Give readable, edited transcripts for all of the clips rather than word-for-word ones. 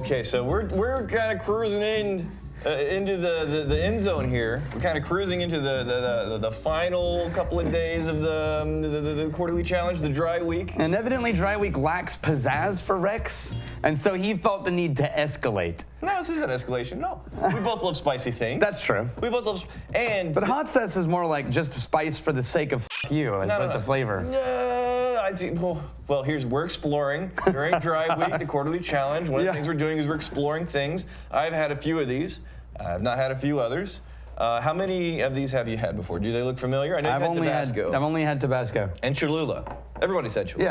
Okay, so we're kind of cruising into the end zone here. We're kind of cruising into the final couple of days of the quarterly challenge, the dry week. And evidently dry week lacks pizzazz for Rex, and so he felt the need to escalate. No, this isn't escalation, no. We both love spicy things. That's true. We both love, But hot sauce is more like just spice for the sake of you, as opposed to flavor. No, I'd say, well, we're exploring during dry week, the quarterly challenge. One of the things we're doing is we're exploring things. I've had a few of these. I've not had a few others. How many of these have you had before? Do they look familiar? I know you've had Tabasco. I've only had Tabasco. And Cholula. Everybody said Cholula.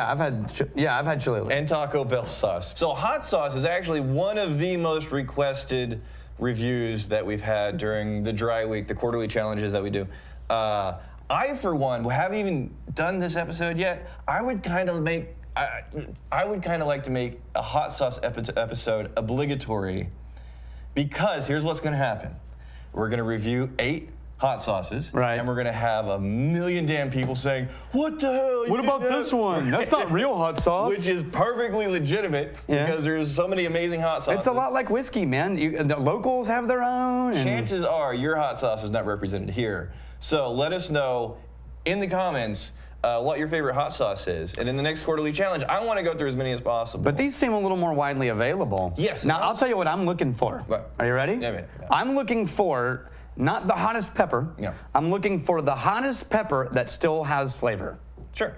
Yeah, I've had Cholula. And Taco Bell sauce. So hot sauce is actually one of the most requested reviews that we've had during the dry week, the quarterly challenges that we do. I, for one, haven't even done this episode yet. I would kind of like to make a hot sauce episode obligatory, because here's what's going to happen. We're going to review 8 hot sauces, right? And we're going to have a million damn people saying, "What the hell? What about this one? That's not real hot sauce." Which is perfectly legitimate, because there's so many amazing hot sauces. It's a lot like whiskey, man. The locals have their own. Chances are your hot sauce is not represented here. So let us know in the comments what your favorite hot sauce is. And in the next quarterly challenge, I want to go through as many as possible. But these seem a little more widely available. Yes. Now, I'll tell you what I'm looking for. What? Are you ready? Yeah. I'm looking for not the hottest pepper. Yeah. I'm looking for the hottest pepper that still has flavor. Sure.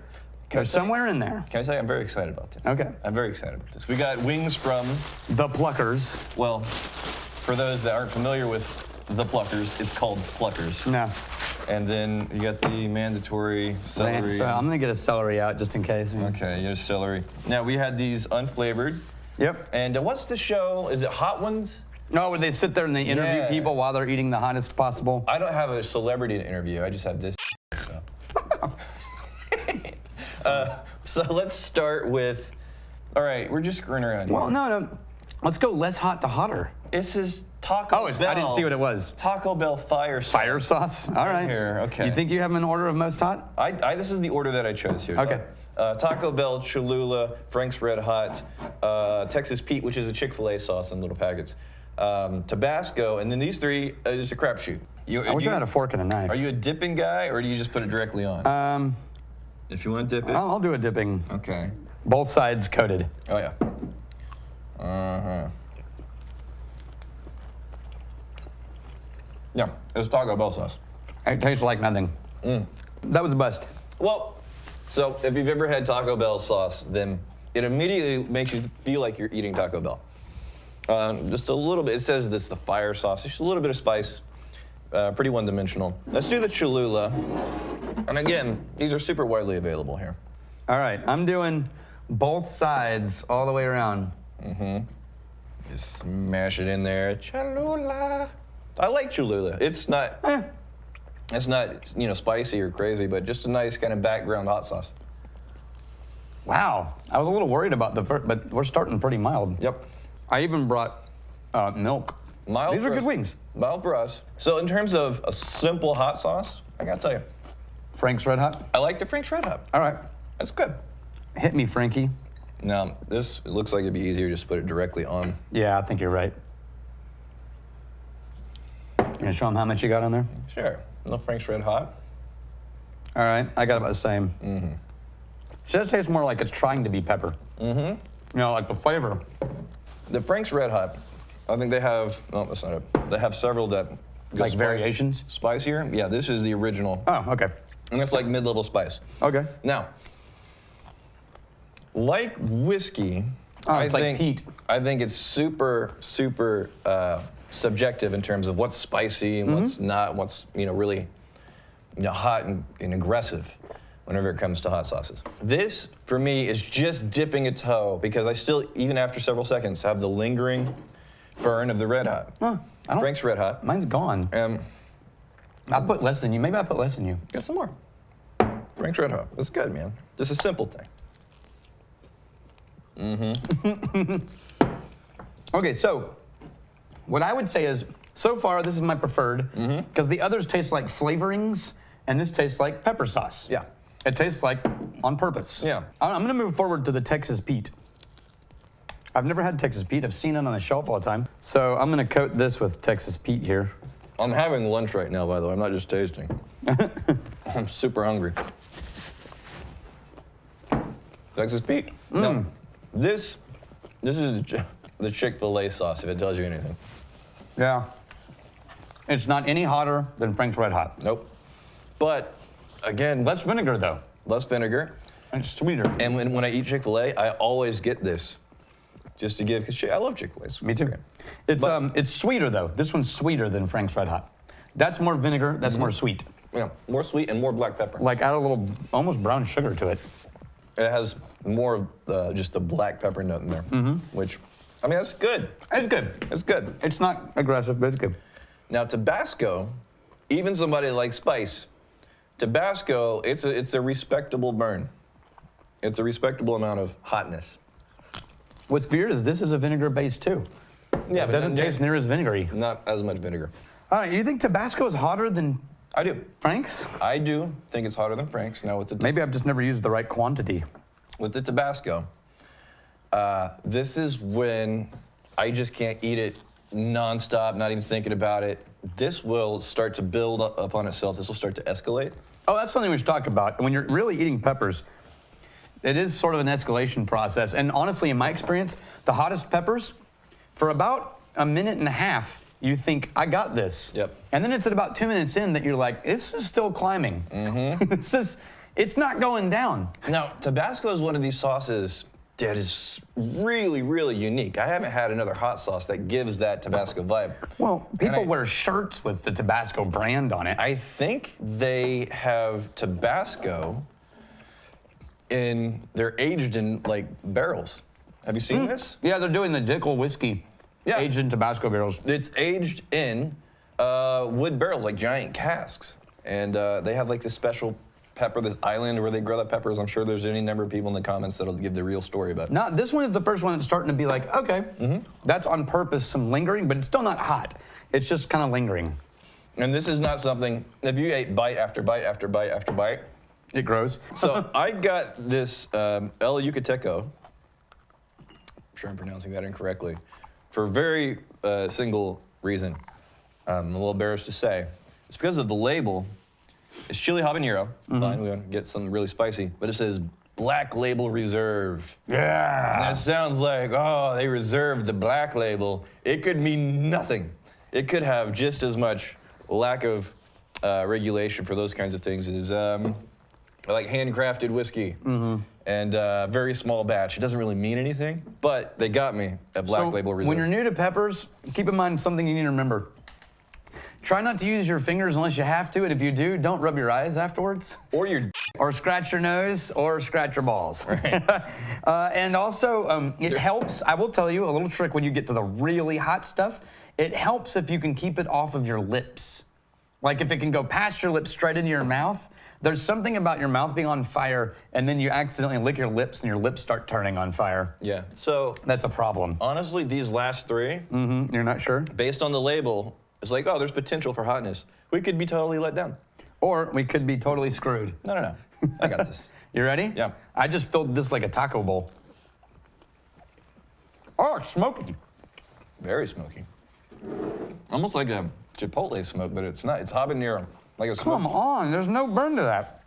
There's somewhere in there. Can I tell you, I'm very excited about this. Okay. I'm very excited about this. We got wings from... The Pluckers. Well, for those that aren't familiar with the Pluckers, it's called Pluckers. No. And then you got the mandatory celery. So I'm gonna get a celery out just in case. Okay, you got a celery. Now we had these unflavored. Yep. And what's the show? Is it Hot Ones? No, where they sit there and they interview people while they're eating the hottest possible. I don't have a celebrity to interview. I just have this. So let's start with. All right, we're just screwing around here. Well, no. Let's go less hot to hotter. This is Taco Bell. I didn't see what it was. Taco Bell fire sauce. Fire sauce? All right. Here, okay. You think you have an order of most hot? This is the order that I chose here. Okay. Taco Bell, Cholula, Frank's Red Hot, Texas Pete, which is a Chick-Fil-A sauce in little packets, Tabasco, and then these 3 is a crapshoot. I wish I had a fork and a knife. Are you a dipping guy, or do you just put it directly on? If you want to dip it. I'll do a dipping. Okay. Both sides coated. Oh, yeah. Uh-huh. Yeah, it was Taco Bell sauce. It tastes like nothing. That was the best. Well, so if you've ever had Taco Bell sauce, then it immediately makes you feel like you're eating Taco Bell. Just a little bit. It says this the fire sauce. Just a little bit of spice. Pretty one-dimensional. Let's do the Cholula. And again, these are super widely available here. All right, I'm doing both sides all the way around. Just smash it in there. Cholula. I like Cholula. It's not, spicy or crazy, but just a nice kind of background hot sauce. Wow, I was a little worried about the first, but we're starting pretty mild. Yep. I even brought milk. Mild. These are good wings. Mild for us. So in terms of a simple hot sauce, I gotta tell you. Frank's Red Hot? I like the Frank's Red Hot. All right. That's good. Hit me, Frankie. Now, this looks like it'd be easier just to put it directly on. Yeah, I think you're right. You gonna show them how much you got on there? Sure. No Frank's Red Hot. All right, I got about the same. It does taste more like it's trying to be pepper. You know, like the flavor. The Frank's Red Hot, I think they have, no, that's not it. They have several that go Like variations? Spicier? Yeah, this is the original. Oh, okay. And it's like mid-level spice. Okay. Now, like whiskey, I think Pete. I think it's super subjective in terms of what's spicy and what's not, what's really hot and aggressive whenever it comes to hot sauces. This, for me, is just dipping a toe because I still, even after several seconds, have the lingering burn of the Red Hot. Huh, Frank's Red Hot. Mine's gone. I put less than you. Maybe I put less than you. Get some more. Frank's Red Hot. That's good, man. Just a simple thing. Okay, so what I would say is, so far, this is my preferred, because the others taste like flavorings, and this tastes like pepper sauce. Yeah. It tastes like on purpose. Yeah. I'm gonna move forward to the Texas Pete. I've never had Texas Pete. I've seen it on the shelf all the time. So I'm gonna coat this with Texas Pete here. I'm having lunch right now, by the way. I'm not just tasting. I'm super hungry. Texas Pete. No, this is the Chick-Fil-A sauce, if it tells you anything. Yeah. It's not any hotter than Frank's Red Hot. Nope. But again, Less vinegar though. less vinegar. It's sweeter. And when I eat Chick-fil-A, I always get this, just to give, because I love Chick-fil-A. Me too. It's sweeter though. This one's sweeter than Frank's Red Hot. That's more vinegar. That's more sweet. Yeah, more sweet and more black pepper. Like add a little almost brown sugar to it. It has more of just the black pepper note in there, which, I mean, that's good. It's good. It's good. It's not aggressive, but it's good. Now, Tabasco, even somebody like spice, Tabasco, it's a respectable burn. It's a respectable amount of hotness. What's weird is this is a vinegar base too. Yeah, It doesn't taste near as vinegary. Not as much vinegar. All right, you think Tabasco is hotter than I do. Frank's? I do think it's hotter than Frank's. Now, Maybe I've just never used the right quantity. with the Tabasco, this is when I just can't eat it nonstop, not even thinking about it. This will start to build up upon itself. This will start to escalate. Oh, that's something we should talk about. When you're really eating peppers, it is sort of an escalation process. And honestly, in my experience, the hottest peppers, for about a minute and a half, you think, I got this. Yep. And then it's at about 2 minutes in that you're like, this is still climbing. It's not going down. Now, Tabasco is one of these sauces that is really, really unique. I haven't had another hot sauce that gives that Tabasco vibe. Well, people wear shirts with the Tabasco brand on it. I think they have Tabasco they're aged in like barrels. Have you seen this? Yeah, they're doing the Dickel whiskey aged in Tabasco barrels. It's aged in wood barrels, like giant casks. And they have like this special pepper, this island where they grow that peppers. I'm sure there's any number of people in the comments that'll give the real story about it. No, this one is the first one that's starting to be like, okay, that's on purpose, some lingering, but it's still not hot. It's just kind of lingering. And this is not something, if you ate bite after bite after bite after bite. It grows. So I got this El Yucateco, I'm sure I'm pronouncing that incorrectly, for a very single reason. I'm a little embarrassed to say. It's because of the label. It's chili habanero. Fine, we want to get something really spicy, but it says Black Label Reserve. Yeah. And that sounds like, oh, they reserved the black label. It could mean nothing. It could have just as much lack of regulation for those kinds of things as like handcrafted whiskey and very small batch. It doesn't really mean anything, but they got me at Black Label Reserve. When you're new to peppers, keep in mind something you need to remember. Try not to use your fingers unless you have to, and if you do, don't rub your eyes afterwards. Or scratch your nose, or scratch your balls. Right. And also, it helps, I will tell you a little trick when you get to the really hot stuff. It helps if you can keep it off of your lips. Like if it can go past your lips straight into your mouth. There's something about your mouth being on fire, and then you accidentally lick your lips, and your lips start turning on fire. Yeah, so That's a problem. honestly, these last three, You're not sure? based on the label, it's like, oh, there's potential for hotness. We could be totally let down. Or we could be totally screwed. No. I got this. You ready? Yeah. I just filled this like a taco bowl. Oh, it's smoky. Very smoky. Almost like a Chipotle smoke, but it's not. It's habanero. Like a smoke. Come on, there's no burn to that.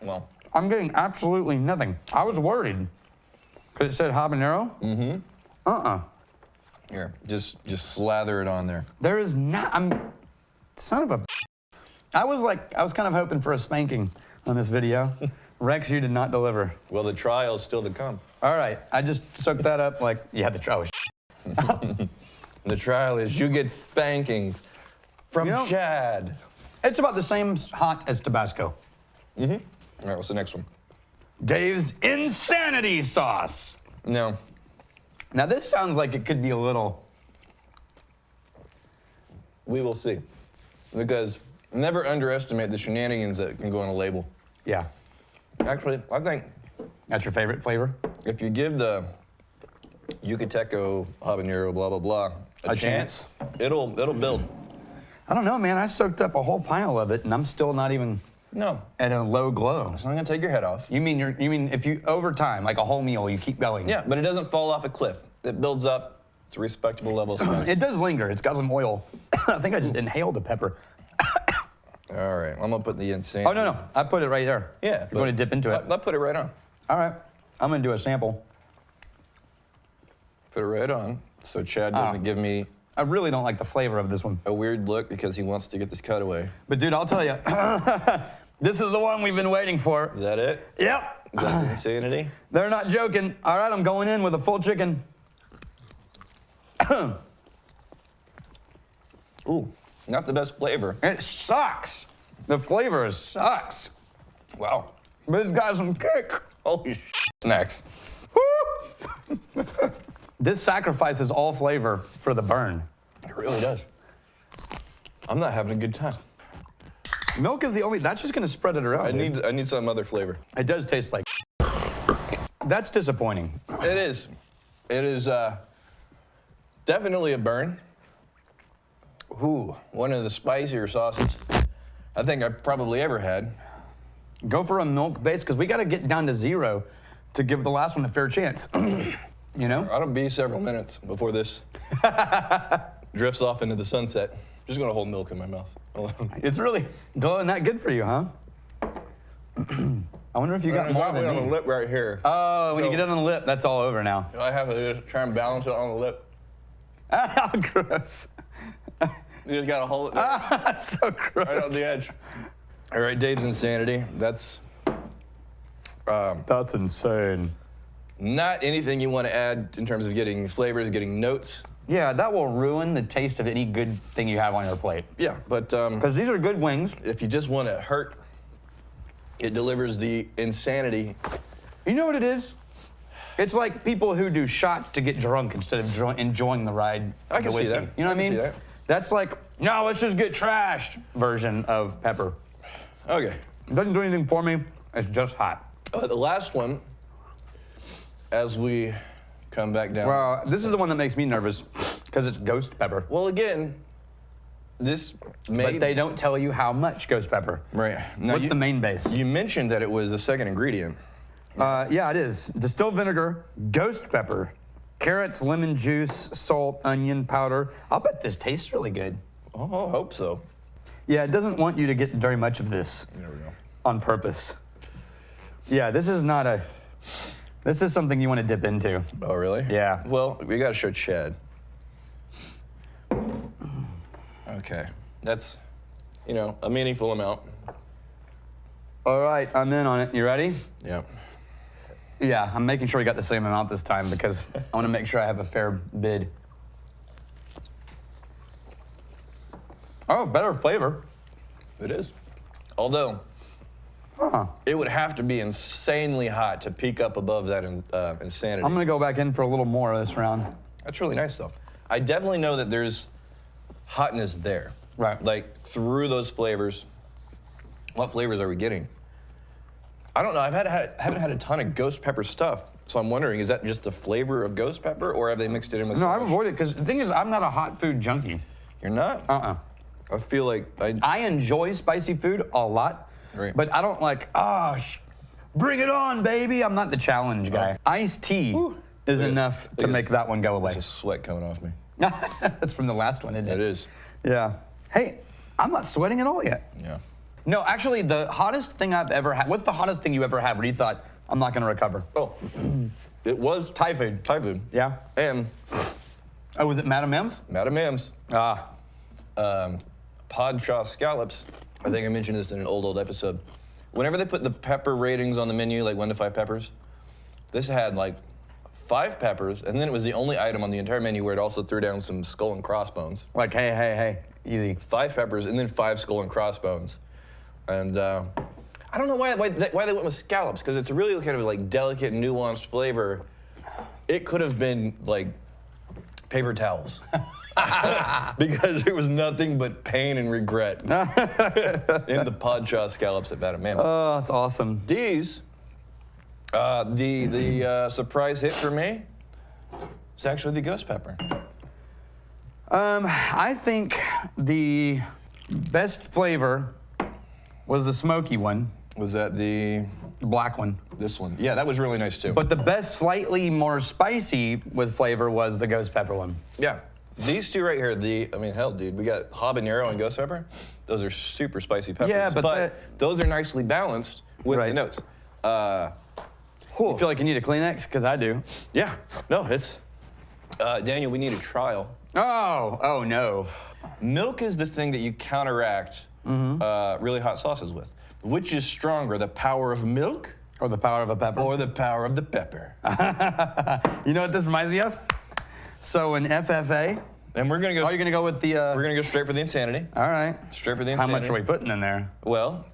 Well, I'm getting absolutely nothing. I was worried. Because it said habanero? here, just slather it on there. There is not, son of a I was kind of hoping for a spanking on this video. Rex, you did not deliver. Well, the trial's still to come. All right, I just soaked that up like, yeah, the trial was The trial is you get spankings from Chad. It's about the same hot as Tabasco. All right, what's the next one? Dave's Insanity Sauce. No. Now this sounds like it could be a little... We will see. Because never underestimate the shenanigans that can go on a label. Yeah. Actually, I think That's your favorite flavor? if you give the Yucateco habanero blah blah blah a chance, it'll build. I don't know, man. I soaked up a whole pile of it, and I'm still not even No. At a low glow. It's not gonna take your head off. You mean if you over time, like a whole meal, you keep going? Yeah, but it doesn't fall off a cliff. It builds up. It's a respectable level of spice. It does linger. It's got some oil. I think I just inhaled the pepper. All right, I'm gonna put the insane. Oh no, I put it right there. Yeah. If you want to dip into it. I'll put it right on. All right, I'm gonna do a sample. Put it right on, so Chad doesn't give me I really don't like the flavor of this one. a weird look because he wants to get this cutaway. But dude, I'll tell you, this is the one we've been waiting for. Is that it? Yep. Is that the insanity? They're not joking. All right, I'm going in with a full chicken. Ooh, not the best flavor. It sucks. The flavor sucks. Wow. But it's got some kick. Holy snacks. Woo! This sacrifices all flavor for the burn. It really does. I'm not having a good time. Milk is the only, that's just gonna spread it around. I need some other flavor. It does taste like That's disappointing. It is. It is definitely a burn. Ooh, one of the spicier sauces I think I've probably ever had. Go for a milk base, because we gotta get down to 0 to give the last one a fair chance. You know? It'll be several minutes before this drifts off into the sunset. Just gonna hold milk in my mouth. It's really glowing that good for you, huh? I wonder if you got more than on me. the lip right here. Oh, when you get it on the lip, that's all over now. I have to just try and balance it on the lip. How gross. You just gotta hold it there, That's so gross. right on the edge. All right, Dave's insanity. That's That's insane. not anything you want to add in terms of getting flavors, getting notes. Yeah, that will ruin the taste of any good thing you have on your plate. Yeah, but Because these are good wings. if you just want to hurt, it delivers the insanity. You know what it is? It's like people who do shots to get drunk instead of enjoying the ride. I can of the see whiskey. that. You know what I I can mean? see that. That's like, no, let's just get trashed version of pepper. Okay. It doesn't do anything for me. It's just hot. The last one, as we come back down. Well, this is the one that makes me nervous because it's ghost pepper. Well, again, this may. But they don't tell you how much ghost pepper. Right. Now What's the main base? You mentioned that it was the second ingredient. Yeah, it is. Distilled vinegar, ghost pepper, carrots, lemon juice, salt, onion powder. I'll bet this tastes really good. Oh, I hope so. Yeah, it doesn't want you to get very much of this There we go. on purpose. Yeah, this is not a. This is something you want to dip into. Oh, really? Yeah. Well, we got to show Chad. Okay. That's, a meaningful amount. All right, I'm in on it. You ready? Yep. Yeah, I'm making sure we got the same amount this time because I want to make sure I have a fair bid. Oh, better flavor. It is. Although, it would have to be insanely hot to peak up above that insanity. I'm gonna go back in for a little more this round. That's really nice, though. I definitely know that there's hotness there. Right. Like, through those flavors. What flavors are we getting? I don't know. I haven't had a ton of ghost pepper stuff, so I'm wondering, is that just the flavor of ghost pepper, or have they mixed it in with No, so I've much- avoided because the thing is, I'm not a hot food junkie. You're not? I feel like I enjoy spicy food a lot, Right. but I don't like, bring it on, baby. I'm not the challenge guy. Iced tea is enough to make that one go away. There's sweat coming off me. That's from the last one, isn't it? It is. Yeah. Hey, I'm not sweating at all yet. Yeah. No, actually, the hottest thing I've ever had. What's the hottest thing you ever had where you thought, I'm not going to recover? Oh, it was Thai food. Thai food. Yeah. And Oh, was it Madam M's? Madam M's. Ah. Podshaw scallops. I think I mentioned this in an old episode. Whenever they put the pepper ratings on the menu, like 1 to 5 peppers, this had like 5 peppers, and then it was the only item on the entire menu where it also threw down some skull and crossbones. Like, hey, easy. 5 peppers and then 5 skull and crossbones. And I don't know why they went with scallops, because it's a really kind of like delicate, nuanced flavor. It could have been like paper towels. Because there was nothing but pain and regret in the Podshaw scallops at Madam M's. Oh, that's awesome. These, the surprise hit for me is actually the ghost pepper. I think the best flavor was the smoky one. Was that the black one? This one. Yeah, that was really nice too. But the best, slightly more spicy with flavor was the ghost pepper one. Yeah. These two right here, I mean, hell, dude, we got habanero and ghost pepper. Those are super spicy peppers. Yeah, but those are nicely balanced with the notes. You feel like you need a Kleenex? Because I do. Yeah. No, it's... Daniel, we need a trial. Oh no. Milk is the thing that you counteract really hot sauces with. Which is stronger, the power of milk? Or the power of a pepper? Or the power of the pepper. You know what this reminds me of? So in FFA... And we're going to go... Oh, you're going to go with the... We're going to go straight for the insanity. All right. Straight for the How insanity. much are we putting in there? Well,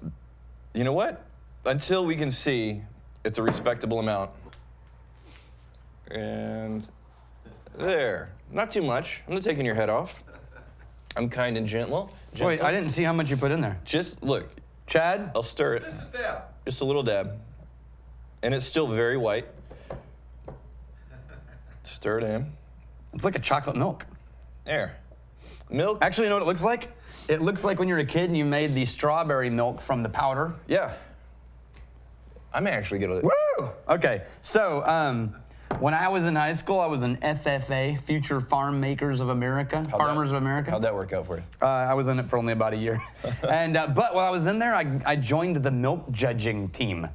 you know what? Until we can see it's a respectable amount. And there. Not too much. I'm not taking your head off. I'm kind and gentle. Wait, I didn't see how much you put in there. Just look. Chad? I'll stir it. Just a dab. Just a little dab. And it's still very white. Stir it in. It's like a chocolate milk. There. Milk. Actually, you know what it looks like? It looks like when you were a kid and you made the strawberry milk from the powder. Yeah. I'm actually gonna... Woo! Okay, so when I was in high school, I was an FFA, Future Farm Makers of America, Farmers of America. How'd that work out for you? I was in it for only about a year. And but while I was in there, I joined the milk judging team.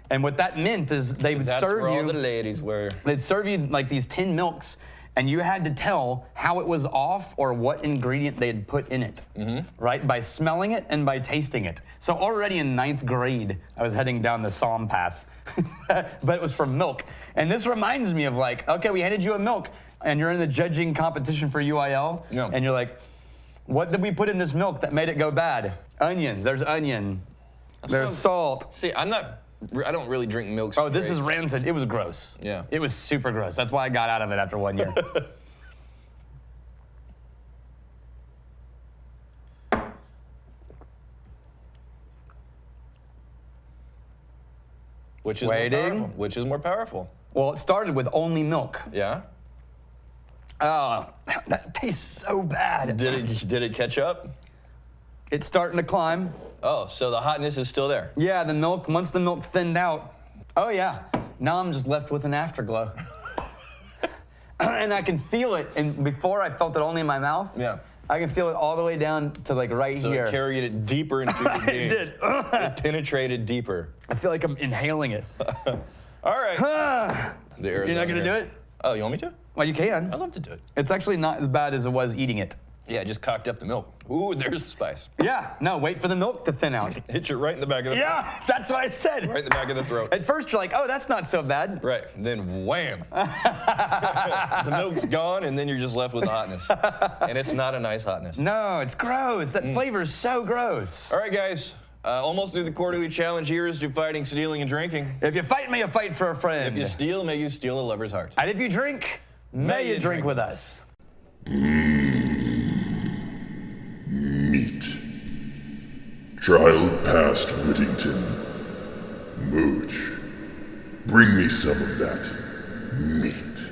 And what that meant is they would That's serve where you... all the ladies were. They'd serve you like these 10 milks, and you had to tell how it was off or what ingredient they had put in it, right? By smelling it and by tasting it. So already in 9th grade, I was heading down the Somm path, but it was for milk. And this reminds me of like, okay, we handed you a milk, and you're in the judging competition for UIL, and you're like, what did we put in this milk that made it go bad? Onion, there's onion, there's salt. See, I don't really drink milk. Oh, this is rancid. It was gross. Yeah. It was super gross. That's why I got out of it after 1 year. Which is Waiting. more powerful? Which is more powerful? Well, it started with only milk. Yeah. Oh, that tastes so bad. Did it catch up? It's starting to climb. Oh, so the hotness is still there. Yeah, the milk, once the milk thinned out, oh yeah, now I'm just left with an afterglow. And I can feel it, and before I felt it only in my mouth. Yeah. I can feel it all the way down to like right So here. it carried it deeper into your being. It did. It penetrated deeper. I feel like I'm inhaling it. All right. You're not gonna do it? Oh, you want me to? Well, you can. I'd love to do it. It's actually not as bad as it was eating it. Yeah, just cocked up the milk. Ooh, there's spice. Yeah, no, wait for the milk to thin out. Hit you right in the back of the Yeah, that's what I said. Right in the back of the throat. At first, you're like, oh, that's not so bad. Right, then wham. The milk's gone, and then you're just left with the hotness. And it's not a nice hotness. No, it's gross. That flavor is so gross. All right, guys. Almost through the quarterly challenge. Here's to fighting, stealing, and drinking. If you fight, may you fight for a friend. If you steal, may you steal a lover's heart. And if you drink, may you drink with us. Meat. Child past Whittington. Mooch. Bring me some of that meat.